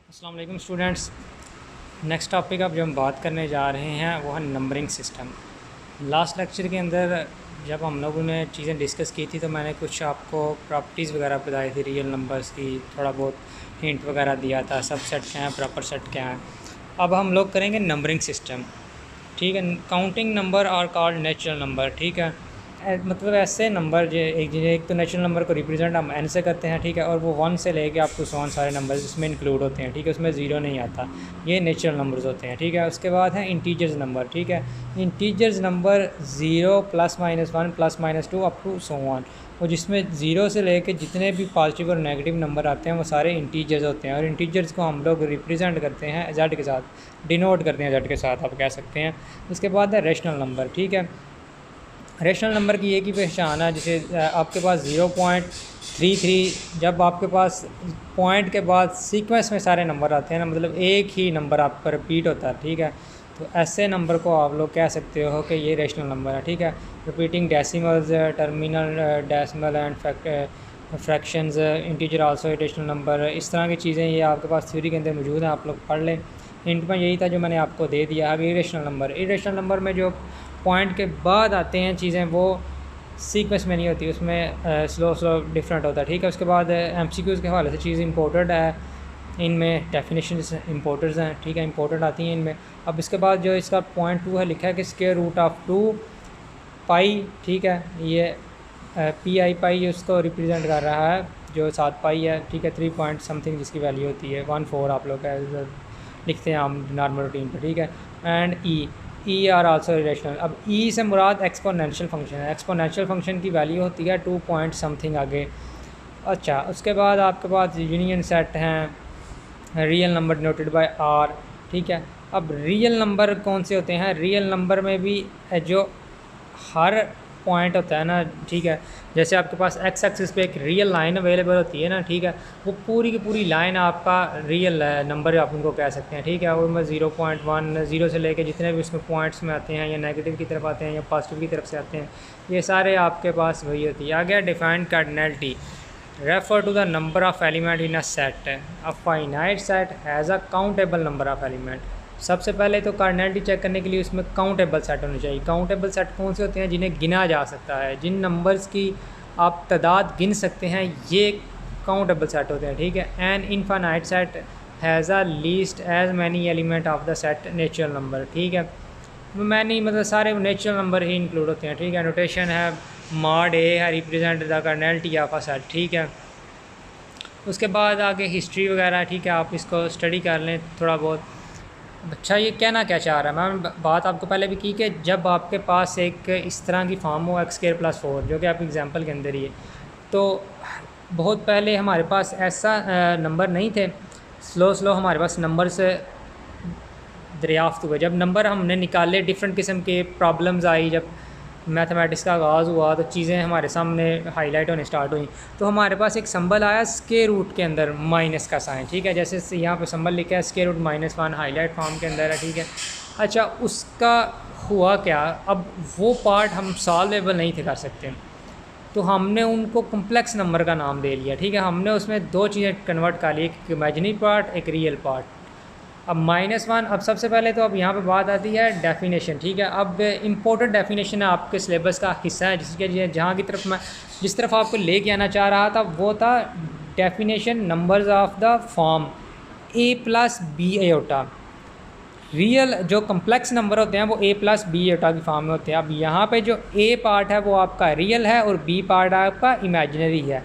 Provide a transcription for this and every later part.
अस्सलाम वालेकुम students. Next topic अब जो हम बात करने जा रहे हैं वो है नंबरिंग सिस्टम। लास्ट लेक्चर के अंदर जब हम लोगों ने चीज़ें डिस्कस की थी तो मैंने कुछ आपको प्रॉपर्टीज़ वगैरह बताई थी रियल नंबर्स की, थोड़ा बहुत हिंट वगैरह दिया था, सब सेट क्या है, प्रॉपर सेट क्या है। अब हम लोग करेंगे नंबरिंग सिस्टम। ठीक है, काउंटिंग नंबर और कॉल्ड नेचुरल नंबर। ठीक है, मतलब ऐसे नंबर जो एक तो नेचुरल नंबर को रिप्रेजेंट हम एन से करते हैं। ठीक है, और वो वन से लेके आपको सॉन सारे नंबर इसमें इंक्लूड होते हैं। ठीक है, उसमें ज़ीरो नहीं आता, ये नेचुरल नंबर्स होते हैं। ठीक है, उसके बाद है इंटीजर्स नंबर। ठीक है, integers number zero plus minus one plus minus two up to so one, और जिसमें ज़ीरो से लेके जितने भी पॉजिटिव और नेगेटिव नंबर आते हैं वो सारे इंटीजर्स होते हैं। और इंटीजर्स को हम लोग रिप्रेजेंट करते हैं जेड के साथ, डिनोट करते हैं जेड के साथ आप कह सकते हैं। उसके बाद है रेशनल नंबर। ठीक है, रेशनल नंबर की एक ही पहचान है, जैसे आपके पास 0.33, जब आपके पास पॉइंट के बाद सीक्वेंस में सारे नंबर आते हैं ना, मतलब एक ही नंबर आपका रिपीट होता है। ठीक है, तो ऐसे नंबर को आप लोग कह सकते हो कि ये रेशनल नंबर है। ठीक है, repeating decimals, terminal decimal and fractions, integer also rational number, इस तरह की चीज़ें ये आपके पास थ्योरी के अंदर मौजूद हैं, आप लोग पढ़ लें। हिंट में यही था जो मैंने आपको दे दिया। अब इरेशनल नंबर में जो पॉइंट के बाद आते हैं चीज़ें वो सीक्वेंस में नहीं होती, उसमें स्लो डिफरेंट होता है। ठीक है, उसके बाद एमसीक्यूज़ के हवाले से चीज़ इंपॉर्टेंट है, इनमें डेफिनेशन इंपॉर्टेंट हैं। ठीक है, इंपॉर्टेंट आती हैं इनमें। अब इसके बाद जो इसका पॉइंट टू है लिखा है कि स्क्वायर रूट ऑफ टू पाई। ठीक है, ये पी आई पाई उसको रिप्रेजेंट कर रहा है, जो 7 पाई है। ठीक है, 3 पॉइंट समथिंग जिसकी वैल्यू होती है 14 आप लोग लिखते हैं हम नॉर्मल रूटीन पर। ठीक है, and E R also relational. अब ई से मुराद एक्सपोनेंशियल फंक्शन है, एक्सपोनेंशियल फंक्शन की वैल्यू होती है 2 पॉइंट समथिंग आगे। अच्छा, उसके बाद आपके पास यूनियन सेट हैं, real number denoted by R. ठीक है, अब रियल नंबर कौन से होते हैं? रियल नंबर में भी जो हर पॉइंट होता है ना, ठीक है, जैसे आपके पास एक्स एक्सिस पे एक रियल लाइन अवेलेबल होती है ना, ठीक है, वो पूरी की पूरी लाइन आपका रियल नंबर आप उनको कह सकते हैं। ठीक है, और मैं 0.1 ज़ीरो से लेके जितने भी उसमें पॉइंट्स में आते हैं या नेगेटिव की तरफ आते हैं या पॉजिटिव की तरफ से आते हैं, ये सारे आपके पास वही होती है। आगे defined cardinality refer to the number of element in a set. A finite set has a countable number of element. सबसे पहले तो कार्डिनलिटी चेक करने के लिए उसमें काउंटेबल सेट होने चाहिए। काउंटेबल सेट कौन से होते हैं? जिन्हें गिना जा सकता है, जिन नंबर्स की आप तादाद गिन सकते हैं, ये काउंटेबल सेट होते हैं। ठीक है, an infinite set has a least as many element of the set natural number. ठीक है, मैनी मतलब सारे नेचुरल नंबर ही इंक्लूड होते हैं। ठीक है, नोटेशन है मॉड ए है represent the cardinality of a set. ठीक है, उसके बाद आगे हिस्ट्री वगैरह। ठीक है, आप इसको स्टडी कर लें थोड़ा बहुत। अच्छा, ये कहना क्या चाह रहा है? मैं बात आपको पहले भी की कि जब आपके पास एक इस तरह की फॉर्म हो एक्स स्क्वायर प्लस 4, जो कि आप एग्जांपल के अंदर ही है, तो बहुत पहले हमारे पास ऐसा नंबर नहीं थे। स्लो हमारे पास नंबर से दरियाफ्त हुए, जब नंबर हमने निकाले, डिफरेंट किस्म के प्रॉब्लम्स आई, जब मैथमेटिक्स का आगाज़ हुआ तो चीज़ें हमारे सामने हाईलाइट होने स्टार्ट हुई, तो हमारे पास एक संबल आया स्क्वायर रूट के अंदर माइनस का साइन। ठीक है, जैसे यहाँ पे संबल लिखा है स्क्वायर रूट -1 हाईलाइट फॉर्म के अंदर है। ठीक है, अच्छा, उसका हुआ क्या? अब वो पार्ट हम सॉल्वेबल नहीं थे कर सकते, तो हमने उनको कम्प्लेक्स नंबर का नाम दे लिया। ठीक है, हमने उसमें दो चीज़ें कन्वर्ट कर ली, एक इमेजिनरी पार्ट, एक रियल पार्ट। अब -1, अब सबसे पहले तो अब यहाँ पे बात आती है डेफिनेशन। ठीक है, अब इम्पोर्टेंट डेफिनेशन है, आपके सिलेबस का हिस्सा है, जिसके जहाँ की तरफ मैं जिस तरफ आपको लेके आना चाह रहा था वो था definition numbers of the form a plus B iota. Real जो कम्प्लेक्स नंबर होते हैं वो a प्लस बी एयोटा की फॉर्म में होते हैं। अब यहाँ पे जो a पार्ट है वो आपका रियल है और b पार्ट आपका इमेजिनरी है।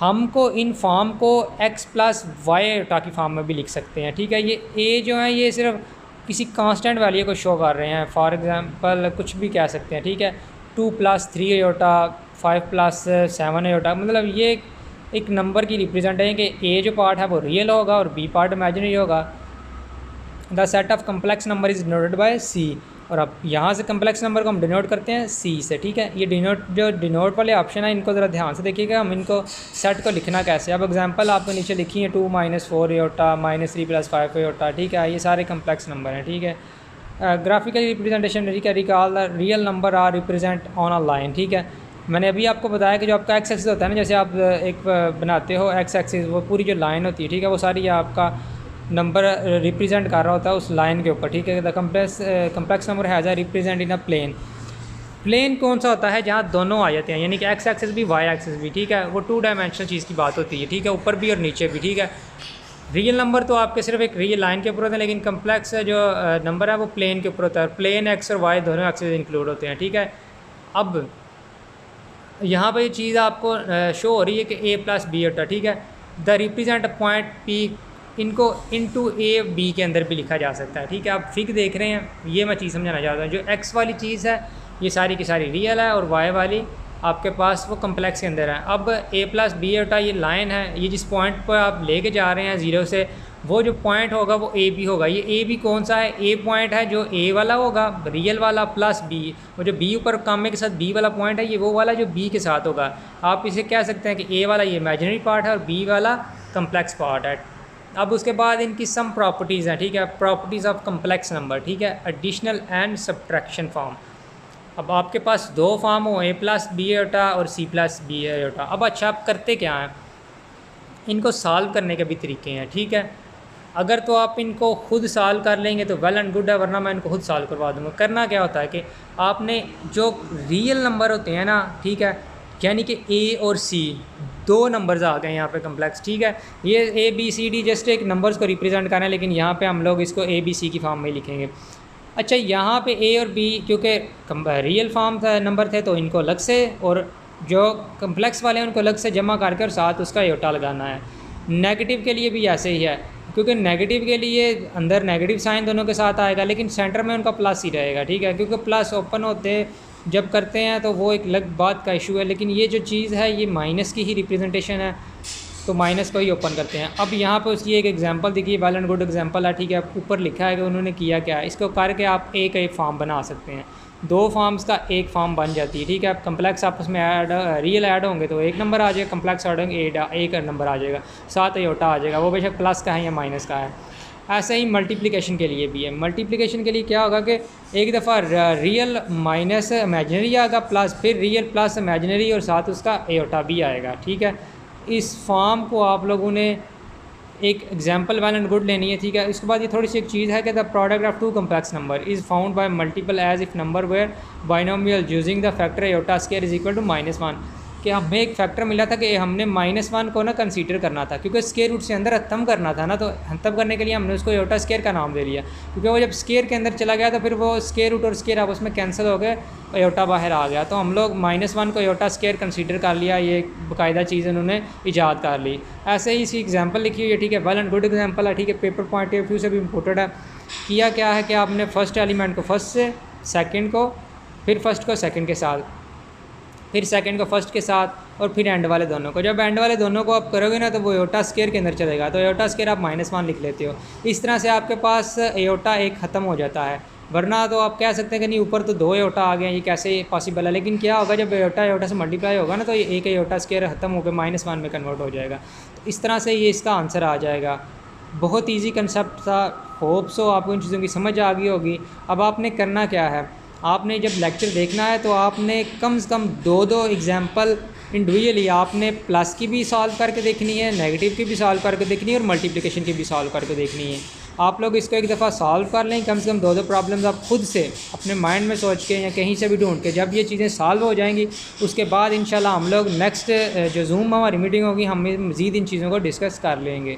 हमको इन फॉर्म को x प्लस वाई एयोटा की फॉर्म में भी लिख सकते हैं। ठीक है, ये a जो है ये सिर्फ किसी कांस्टेंट वैल्यू को शो कर रहे हैं, फॉर एग्जांपल कुछ भी कह सकते हैं। ठीक है, 2 प्लस 3 एयोटा, 5 प्लस 7 एयोटा, मतलब ये एक नंबर की रिप्रेजेंट है कि a जो पार्ट है वो रियल होगा और b पार्ट इमेजिनरी होगा। The set of complex number is denoted by C, और अब यहाँ से कम्प्लेक्स नंबर को हम डिनोट करते हैं सी से। ठीक है, ये डिनोट वाले ऑप्शन है, इनको ज़रा ध्यान से देखिएगा, हम इनको सेट को लिखना कैसे। अब एग्जांपल आपको नीचे लिखी है 2 - 4 एयोटा, -3 + 5 एयोटा। ठीक है, ये सारे कम्प्लेक्स नंबर हैं। ठीक है, graphically representation recall the real number are represent on a line. ठीक है, मैंने अभी आपको बताया कि जो आपका एक्स एक्सिस होता है ना, जैसे आप एक बनाते हो एक्स एक्सिस, वो पूरी जो लाइन होती है, ठीक है, वो सारी आपका नंबर रिप्रेजेंट कर रहा होता है उस लाइन के ऊपर, ठीक है। The complex number has a represent in a plane. Plane कौन सा होता है जहाँ दोनों आ जाते हैं, यानी कि एक्स एक्सेस भी वाई एक्सेस भी, ठीक है। वो 2 डायमेंशनल चीज़ की बात होती है, ठीक है, ऊपर भी और नीचे भी, ठीक है। रियल नंबर तो आपके सिर्फ एक रियल लाइन के ऊपर होते हैं, लेकिन कम्प्लेक्स जो नंबर है वो प्लेन के ऊपर होता है। प्लेन एक्स और वाई दोनों एक्सेस इंक्लूड होते हैं, ठीक है। अब यहाँ पर ये चीज़ आपको शो हो रही है कि ए प्लस बी होता है, ठीक है। The represent a point P, इनको इनटू ए बी के अंदर भी लिखा जा सकता है, ठीक है। आप फिग देख रहे हैं, ये मैं चीज़ समझाना चाहता हूँ। जो एक्स वाली चीज़ है ये सारी की सारी रियल है, और वाई वाली आपके पास वो कम्प्लेक्स के अंदर है। अब ए प्लस बी होता ये लाइन है, ये जिस पॉइंट पर आप लेके जा रहे हैं ज़ीरो से, वो जो पॉइंट होगा वो ए बी होगा। ये ए बी कौन सा है, ए पॉइंट है जो ए वाला होगा रियल वाला, प्लस बी, वो जो बी ऊपर कामे के साथ बी वाला पॉइंट है ये वो वाला जो बी के साथ होगा। आप इसे कह सकते हैं कि ए वाला ये इमेजिनरी पार्ट है और बी वाला कम्प्लेक्स पार्ट है। अब उसके बाद इनकी सम प्रॉपर्टीज़ हैं, ठीक है। प्रॉपर्टीज़ ऑफ कम्प्लेक्स नंबर, ठीक है। Additional and subtraction form. अब आपके पास दो फॉर्म हो, ए प्लस बी एटा और सी प्लस बी एटा। अब अच्छा आप करते क्या हैं, इनको सॉल्व करने के भी तरीके हैं, ठीक है। अगर तो आप इनको खुद सॉल्व कर लेंगे तो वेल एंड गुड है, वरना मैं इनको खुद सॉल्व करवा दूँगा। करना क्या होता है कि आपने जो रियल नंबर होते हैं ना, ठीक है, यानी कि ए और सी दो नंबर्स आ गए यहाँ पे कम्प्लेक्स, ठीक है। ये A B C D just एक नंबर्स को रिप्रेजेंट करना है, लेकिन यहाँ पे हम लोग इसको ए बी सी की फॉर्म में लिखेंगे। अच्छा, यहाँ पे ए और बी क्योंकि रियल फॉर्म था नंबर थे तो इनको अलग से, और जो कम्प्लेक्स वाले हैं उनको अलग से जमा करके और साथ उसका योटा लगाना है। नेगेटिव के लिए भी ऐसे ही है, क्योंकि नेगेटिव के लिए अंदर नेगेटिव साइन दोनों के साथ आएगा, लेकिन सेंटर में उनका प्लस ही रहेगा, ठीक है। क्योंकि प्लस ओपन होते जब करते हैं तो वो एक अलग बात का इशू है, लेकिन ये जो चीज़ है ये माइनस की ही रिप्रेजेंटेशन है, तो माइनस को ही ओपन करते हैं। अब यहाँ पे उसकी एक एग्जांपल देखिए, वेल एंड गुड एग्जांपल है, ठीक है। ऊपर लिखा है कि उन्होंने किया क्या है, इसको करके आप एक फॉर्म बना सकते हैं। दो फॉर्म्स का एक फॉर्म बन जाती है, ठीक है। अब कम्प्लेक्स आपस में ऐड रियल ऐड होंगे तो एक नंबर आ जाएगा, कम्प्लेक्स ऐड होंगे एक नंबर आ जाएगा, साथ योटा आ जाएगा, वो बेशक प्लस का है या माइनस का है। ऐसे ही मल्टीप्लिकेशन के लिए भी है। मल्टीप्लिकेशन के लिए क्या होगा कि एक दफ़ा रियल माइनस इमेजिनरी आएगा, प्लस फिर रियल प्लस इमेजिनरी और साथ उसका एयोटा भी आएगा, ठीक है। इस फॉर्म को आप लोगों ने एक एग्जांपल वेल एंड गुड लेनी है, ठीक है। इसके बाद ये थोड़ी सी एक चीज़ है कि the product of two complex number is found by multiple as if number were binomial using the factor iota square is equal to -1। कि हमें एक फैक्टर मिला था कि हमने -1 को ना कंसीडर करना था, क्योंकि स्क्वायर रूट से अंदर खत्म करना था ना, तो खत्म करने के लिए हमने उसको एयोटा स्क्वायर का नाम दे लिया, क्योंकि वो जब स्क्वायर के अंदर चला गया तो फिर वो स्क्वायर रूट और स्क्वायर आपस में कैंसिल हो गए, एयोटा बाहर आ गया, तो हम लोग -1 को एयोटा स्क्वायर कंसीडर कर लिया। ये बाकायदा चीज़ उन्होंने ईजाद कर ली। ऐसे ही इसकी एग्जाम्पल लिखी हुई है, ठीक है। वेल एंड गुड एग्जाम्पल है, ठीक है। पेपर पॉइंट ऑफ व्यू से भी इम्पोर्टेंट है। किया क्या है कि आपने फर्स्ट एलिमेंट को फर्स्ट से, सेकंड को फिर फर्स्ट को सेकंड के साथ, फिर सेकंड को फर्स्ट के साथ, और फिर एंड वाले दोनों को। जब एंड वाले दोनों को आप करोगे ना तो वो एयोटा स्क्वायर के अंदर चलेगा, तो एयोटा स्क्वायर आप -1 लिख लेते हो। इस तरह से आपके पास एयोटा एक ख़त्म हो जाता है। वरना तो आप कह सकते हैं कि नहीं ऊपर तो 2 एयोटा आ गए, ये कैसे पॉसिबल है। लेकिन क्या होगा, जब एयोटा से मल्टीप्लाई होगा ना तो ये एक एयोटा स्क्वायर ख़त्म होकर -1 में कन्वर्ट हो जाएगा। तो इस तरह से ये इसका आंसर आ जाएगा। बहुत ईजी कंसेप्ट था, होप सो आपको इन चीज़ों की समझ आ गई होगी। अब आपने करना क्या है, आपने जब लेक्चर देखना है तो आपने कम से कम 2 एग्जाम्पल इंडिविजुअली आपने प्लस की भी सॉल्व करके देखनी है, नेगेटिव की भी सॉल्व करके देखनी है, और मल्टीप्लिकेशन की भी सॉल्व करके देखनी है। आप लोग इसको एक दफ़ा सॉल्व कर लें, कम से कम 2 प्रॉब्लम्स आप खुद से अपने माइंड में सोच के या कहीं से भी ढूंढ के, जब ये चीज़ें सॉल्व हो जाएंगी उसके बाद इंशाल्लाह हम लोग नेक्स्ट जो जूम हमारी मीटिंग होगी हम मज़ीद इन चीज़ों को डिस्कस कर लेंगे।